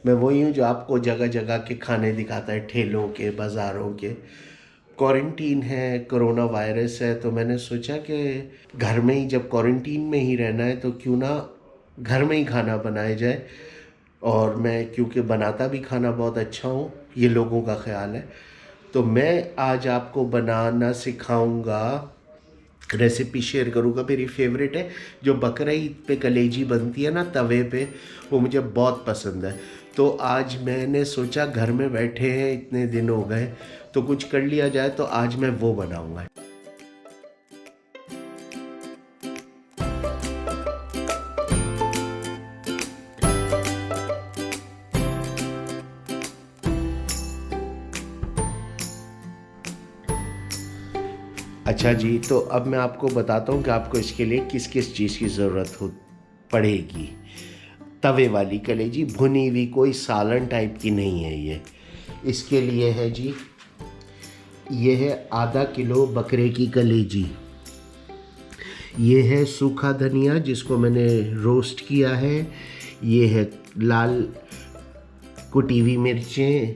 मैं वही हूँ जो आपको जगह जगह के खाने दिखाता है, ठेलों के, बाज़ारों के। क्वारंटीन है, कोरोना वायरस है, तो मैंने सोचा कि घर में ही, जब क्वारंटीन में ही रहना है तो क्यों ना घर में ही खाना बनाया जाए। और मैं क्योंकि बनाता भी खाना बहुत अच्छा हूँ, ये लोगों का ख्याल है, तो मैं आज आपको बनाना सिखाऊंगा, रेसिपी शेयर करूँगा। मेरी फेवरेट है, जो बकरा ईद पे कलेजी बनती है ना तवे पे, वो मुझे बहुत पसंद है। तो आज मैंने सोचा घर में बैठे हैं, इतने दिन हो गए, तो कुछ कर लिया जाए, तो आज मैं वो बनाऊँगा। अच्छा जी, तो अब मैं आपको बताता हूँ कि आपको इसके लिए किस किस चीज़ की ज़रूरत हो पड़ेगी। तवे वाली कलेजी, भुनी हुई, कोई सालन टाइप की नहीं है ये। इसके लिए है जी, ये है आधा किलो बकरे की कलेजी। ये है सूखा धनिया जिसको मैंने रोस्ट किया है। ये है लाल कुटी हुई मिर्चें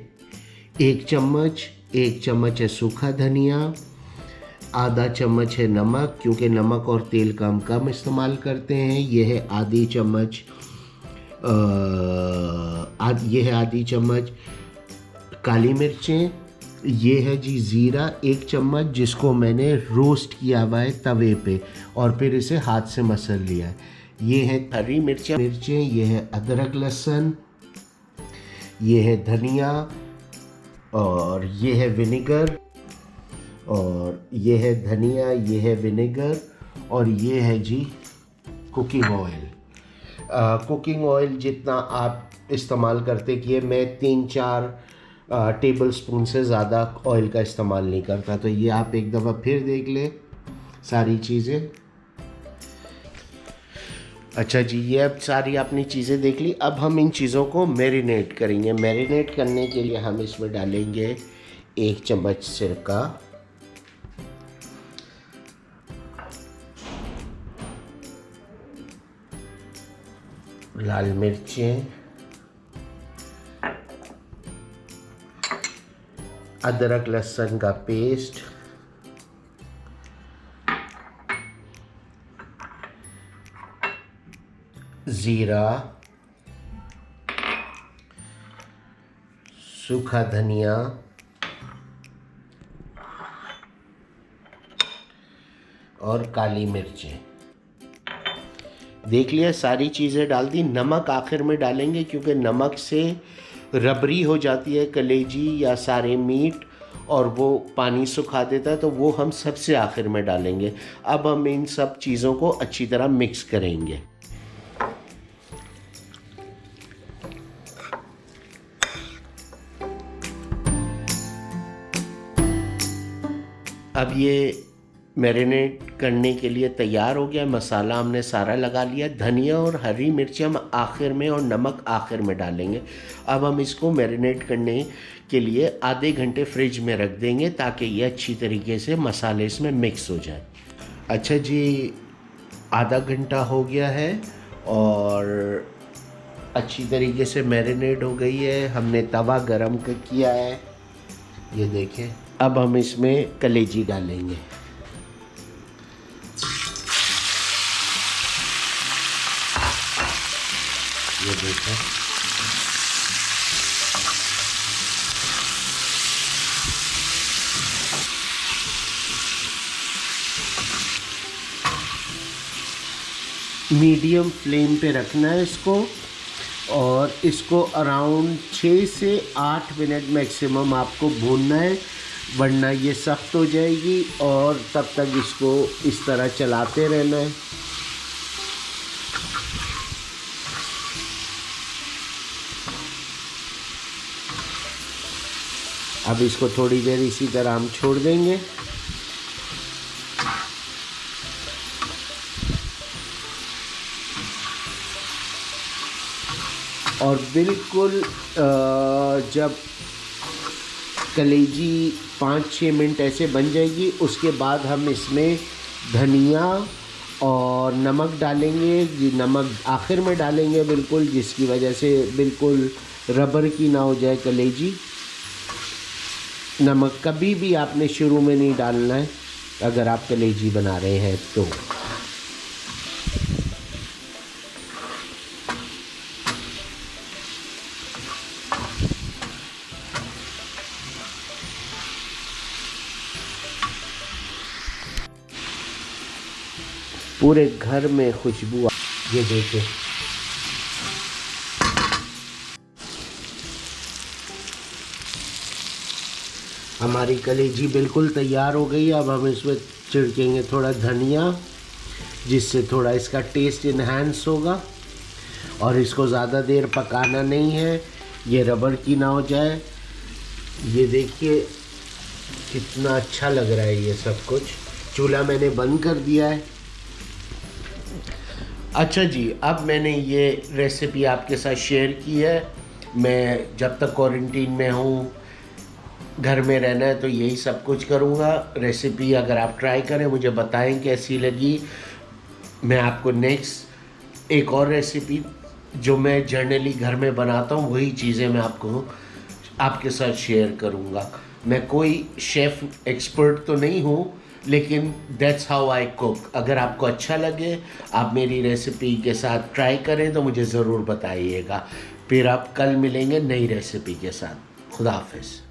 1 चम्मच। 1 चम्मच है सूखा धनिया। आधा चम्मच है नमक, क्योंकि नमक और तेल का हम कम इस्तेमाल करते हैं। ये है आधी चम्मच ये है आधी चम्मच काली मिर्चें। ये है जी ज़ीरा 1 चम्मच, जिसको मैंने रोस्ट किया हुआ है तवे पे और फिर इसे हाथ से मसल लिया है। ये है हरी मिर्चें, ये है अदरक लहसुन, ये है धनिया, और ये है विनेगर, और ये है धनिया, ये है विनेगर, और ये है जी कुकिंग ऑयल। कुकिंग ऑयल जितना आप इस्तेमाल करते किए, मैं 3-4 टेबल स्पून से ज़्यादा ऑयल का इस्तेमाल नहीं करता। तो ये आप एक दफ़ा फिर देख लें सारी चीज़ें। अच्छा जी, ये अब सारी आपने चीज़ें देख ली। अब हम इन चीज़ों को मैरिनेट करेंगे। मैरिनेट करने के लिए हम इसमें डालेंगे 1 चम्मच सिरका, लाल मिर्चें, अदरक लहसुन का पेस्ट, ज़ीरा, सूखा धनिया, और काली मिर्चें। देख लिया, सारी चीज़ें डाल दी। नमक आखिर में डालेंगे, क्योंकि नमक से रबरी हो जाती है कलेजी या सारे मीट, और वो पानी सुखा देता है, तो वो हम सबसे आखिर में डालेंगे। अब हम इन सब चीज़ों को अच्छी तरह मिक्स करेंगे। अब ये मैरिनेट करने के लिए तैयार हो गया। मसाला हमने सारा लगा लिया। धनिया और हरी मिर्च हम आखिर में और नमक आखिर में डालेंगे। अब हम इसको मैरिनेट करने के लिए आधे घंटे फ्रिज में रख देंगे, ताकि ये अच्छी तरीके से मसाले इसमें मिक्स हो जाए। अच्छा जी, आधा घंटा हो गया है और अच्छी तरीके से मैरिनेट हो गई है। हमने तवा गरम किया है, ये देखें। अब हम इसमें कलेजी डालेंगे। ये देखें, मीडियम फ्लेम पे रखना है इसको, और इसको अराउंड 6 से 8 मिनट मैक्सिमम आपको भूनना है, वरना ये सख्त हो जाएगी। और तब तक इसको इस तरह चलाते रहना है। अब इसको थोड़ी देर इसी तरह हम छोड़ देंगे। और बिल्कुल जब कलेजी 5-6 मिनट ऐसे बन जाएगी, उसके बाद हम इसमें धनिया और नमक डालेंगे। नमक आखिर में डालेंगे बिल्कुल, जिसकी वजह से बिल्कुल रबर की ना हो जाए कलेजी। नमक कभी भी आपने शुरू में नहीं डालना है अगर आप कलेजी बना रहे हैं तो। पूरे घर में खुशबू ये देखिए। हमारी कलेजी बिल्कुल तैयार हो गई। अब हम इसमें छिड़केंगे थोड़ा धनिया, जिससे थोड़ा इसका टेस्ट इन्हांस होगा। और इसको ज़्यादा देर पकाना नहीं है, ये रबड़ की ना हो जाए। ये देखिए कितना अच्छा लग रहा है ये सब कुछ। चूल्हा मैंने बंद कर दिया है। अच्छा जी, अब मैंने ये रेसिपी आपके साथ शेयर की है। मैं जब तक क्वारंटीन में हूँ, घर में रहना है, तो यही सब कुछ करूँगा। रेसिपी अगर आप ट्राई करें, मुझे बताएं कैसी लगी। मैं आपको नेक्स्ट एक और रेसिपी जो मैं जनरली घर में बनाता हूँ, वही चीज़ें मैं आपके साथ शेयर करूँगा। मैं कोई शेफ़ एक्सपर्ट तो नहीं हूँ, लेकिन दैट्स हाउ आई कुक। अगर आपको अच्छा लगे, आप मेरी रेसिपी के साथ ट्राई करें तो मुझे ज़रूर बताइएगा। फिर आप कल मिलेंगे नई रेसिपी के साथ। खुदा हाफिज़।